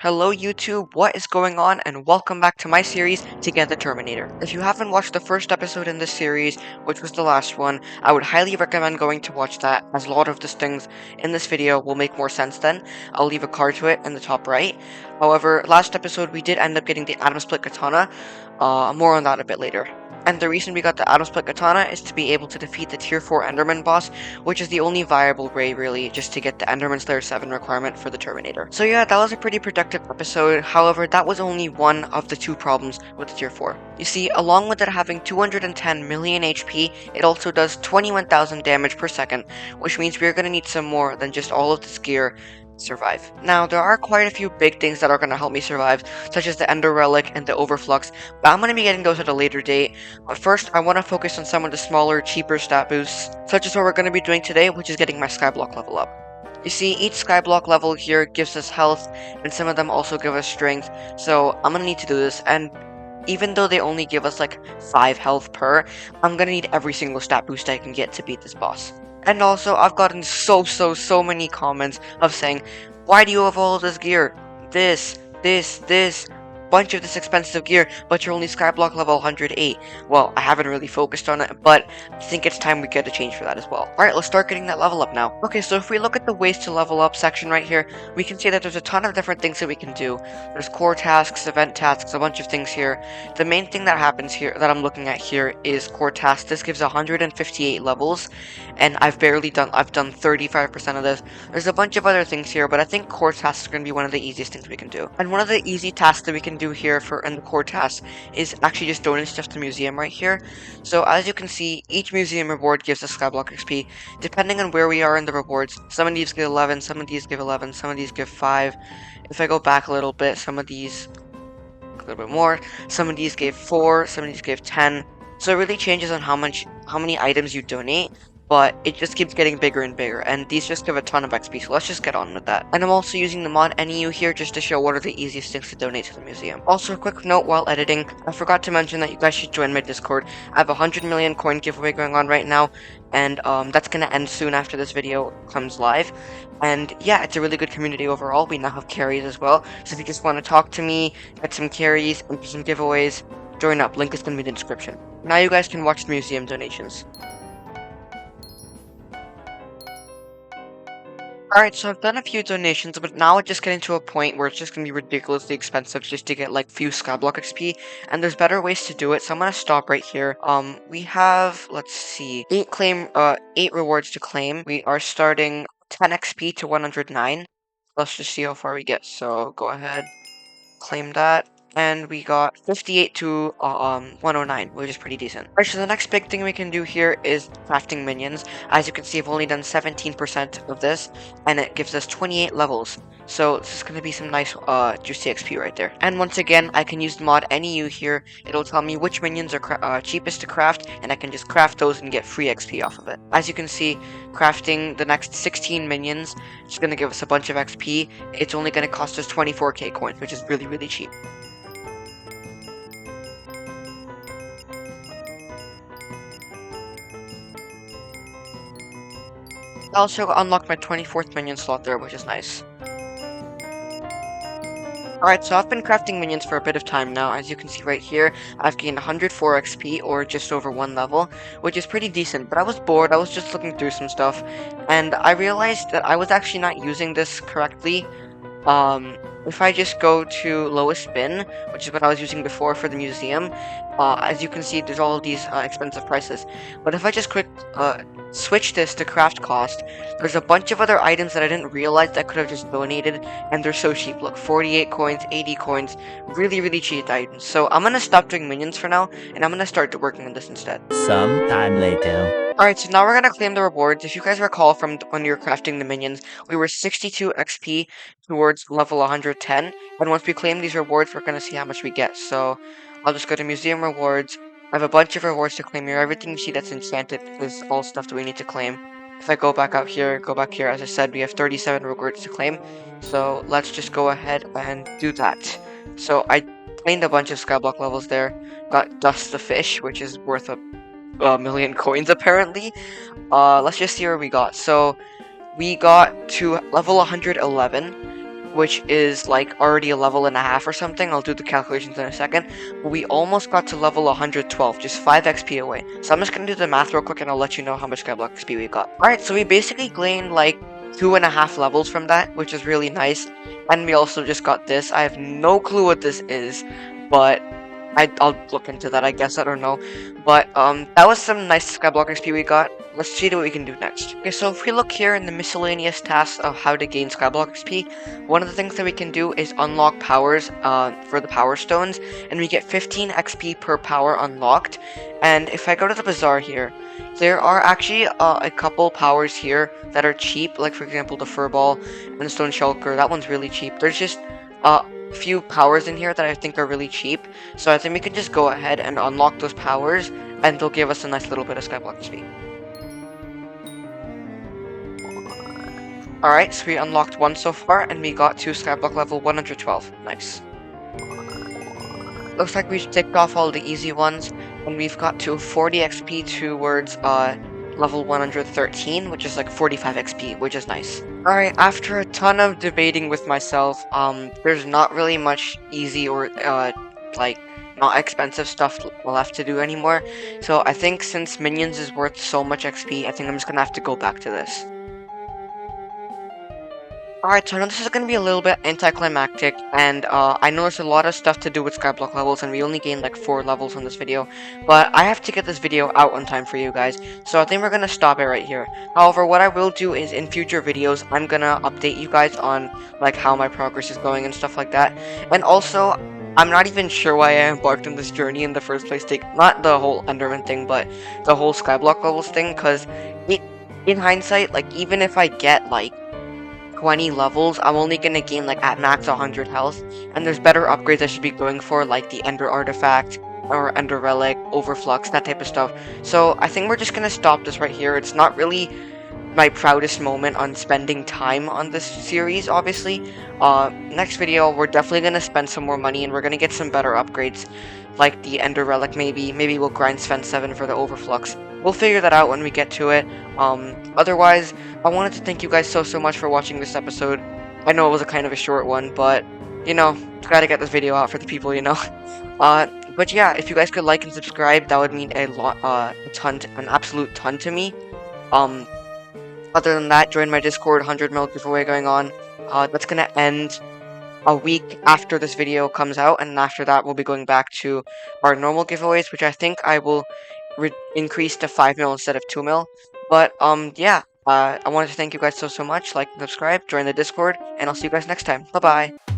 Hello YouTube, what is going on, and welcome back to my series, To Get the Terminator. If you haven't watched the first episode in this series, which was the last one, I would highly recommend going to watch that, as a lot of the things in this video will make more sense then. I'll leave a card to it in the top right. However, last episode we did end up getting the Atom Split Katana, more on that a bit later. And the reason we got the Atom Split Katana is to be able to defeat the Tier 4 Enderman boss, which is the only viable way, really, just to get the Enderman Slayer 7 requirement for the Terminator. So yeah, that was a pretty productive episode. However, that was only one of the two problems with the Tier 4. You see, along with it having 210 million HP, it also does 21,000 damage per second, which means we're going to need some more than just all of this gear survive. Now, there are quite a few big things that are going to help me survive, such as the Ender Relic and the Overflux, but I'm going to be getting those at a later date. But first, I want to focus on some of the smaller, cheaper stat boosts, such as what we're going to be doing today, which is getting my Skyblock level up. You see, each Skyblock level here gives us health, and some of them also give us strength, so I'm going to need to do this, and even though they only give us like 5 health per, I'm going to need every single stat boost I can get to beat this boss. And also, I've gotten so many comments of saying, why do you have all of this gear? This, bunch of this expensive gear, but you're only Skyblock level 108. Well, I haven't really focused on it, but I think it's time we get a change for that as well. Alright, let's start getting that level up now. Okay, so if we look at the ways to level up section right here, we can see that there's a ton of different things that we can do. There's core tasks, event tasks, a bunch of things here. The main thing that happens here, that I'm looking at here, is core tasks. This gives 158 levels, and I've done 35% of this. There's a bunch of other things here, but I think core tasks are going to be one of the easiest things we can do. And one of the easy tasks that we can do here in the core tasks is actually just donating stuff to the museum right here. So as you can see, each museum reward gives us Skyblock XP. Depending on where we are in the rewards, some of these give 11, some of these give 11, some of these give 5. If I go back a little bit, some of these a little bit more, some of these gave 4, some of these gave 10. So it really changes on how many items you donate, but it just keeps getting bigger and bigger, and these just give a ton of XP, so let's just get on with that. And I'm also using the mod NEU here just to show what are the easiest things to donate to the museum. Also, a quick note while editing, I forgot to mention that you guys should join my Discord. I have a 100 million coin giveaway going on right now, and that's gonna end soon after this video comes live. And yeah, it's a really good community overall. We now have carries as well, so if you just want to talk to me, get some carries, and some giveaways, join up. Link is gonna be in the description. Now you guys can watch the museum donations. Alright, so I've done a few donations, but now it's just getting to a point where it's just going to be ridiculously expensive just to get like few Skyblock XP, and there's better ways to do it, so I'm going to stop right here. We have, let's see, 8 rewards to claim. We are starting 10 XP to 109. Let's just see how far we get, so go ahead, claim that. And we got 58 to 109, which is pretty decent. Alright, so the next big thing we can do here is crafting minions. As you can see, I've only done 17% of this, and it gives us 28 levels. So this is going to be some nice juicy XP right there. And once again, I can use the mod NEU here. It'll tell me which minions are cheapest to craft, and I can just craft those and get free XP off of it. As you can see, crafting the next 16 minions is going to give us a bunch of XP. It's only going to cost us 24k coins, which is really cheap. I also unlocked my 24th minion slot there, which is nice. Alright, so I've been crafting minions for a bit of time now. As you can see right here, I've gained 104 XP, or just over 1 level, which is pretty decent, but I was bored, I was just looking through some stuff, and I realized that I was actually not using this correctly. If I just go to lowest bin, which is what I was using before for the museum, as you can see, there's all of these expensive prices. But if I just switch this to craft cost, there's a bunch of other items that I didn't realize that I could have just donated, and they're so cheap. Look, 48 coins, 80 coins, really cheap items. So I'm gonna stop doing minions for now, and I'm gonna start working on this instead. Some time later. Alright, so now we're gonna claim the rewards. If you guys recall from when you were crafting the minions, we were 62 XP towards level 110, and once we claim these rewards, we're gonna see how much we get. So I'll just go to museum rewards. I have a bunch of rewards to claim here. Everything you see that's enchanted is all stuff that we need to claim. If I go back out here, go back here, as I said, we have 37 rewards to claim. So let's just go ahead and do that. So I claimed a bunch of Skyblock levels there. Got Dust the Fish, which is worth a million coins apparently. Let's just see where we got. So we got to level 111. which is like already a level and a half or something. I'll do the calculations in a second. But we almost got to level 112, just 5 XP away. So I'm just gonna do the math real quick and I'll let you know how much Skyblock XP we got. Alright, so we basically gained like 2.5 levels from that, which is really nice. And we also just got this. I have no clue what this is, but I'll look into that, I guess. I don't know. But that was some nice Skyblock XP we got. Let's see what we can do next. Okay, so if we look here in the miscellaneous tasks of how to gain Skyblock XP, one of the things that we can do is unlock powers for the power stones, and we get 15 XP per power unlocked. And if I go to the bazaar here, there are actually a couple powers here that are cheap, like for example the furball and the stone shulker. That one's really cheap. There's just few powers in here that I think are really cheap, so I think we can just go ahead and unlock those powers, and they'll give us a nice little bit of Skyblock XP. Alright, so we unlocked one so far, and we got to Skyblock level 112. Nice. Looks like we've ticked off all the easy ones, and we've got to 40 XP towards level 113, which is like 45 XP, which is nice. Alright, after a ton of debating with myself, there's not really much easy or like not expensive stuff left to do anymore. So I think since Minions is worth so much XP, I think I'm just gonna have to go back to this. Alright, so I know this is going to be a little bit anticlimactic, and I know there's a lot of stuff to do with Skyblock levels, and we only gained like 4 levels on this video, but I have to get this video out on time for you guys, so I think we're going to stop it right here. However, what I will do is in future videos, I'm going to update you guys on like how my progress is going and stuff like that, and also, I'm not even sure why I embarked on this journey in the first place, not the whole Enderman thing, but the whole Skyblock levels thing, because in hindsight, like even if I get like 20 levels, I'm only gonna gain like at max 100 health, and there's better upgrades I should be going for, like the Ender Artifact or Ender Relic, Overflux, that type of stuff. So I think we're just gonna stop this right here. It's not really my proudest moment on spending time on this series, obviously. Next video, we're definitely gonna spend some more money, and we're gonna get some better upgrades, like the Ender Relic maybe. Maybe we'll grind Sven 7 for the Overflux. We'll figure that out when we get to it. Otherwise, I wanted to thank you guys so much for watching this episode. I know it was a kind of a short one, but, you know, gotta get this video out for the people, you know. But yeah, if you guys could like and subscribe, that would mean a lot, an absolute ton to me. Other than that, join my Discord 100 mil giveaway going on. That's gonna end a week after this video comes out, and after that we'll be going back to our normal giveaways, which I think I will increase to 5 mil instead of 2 mil. But yeah, I wanted to thank you guys so much. Like and subscribe, join the Discord, and I'll see you guys next time. Bye bye.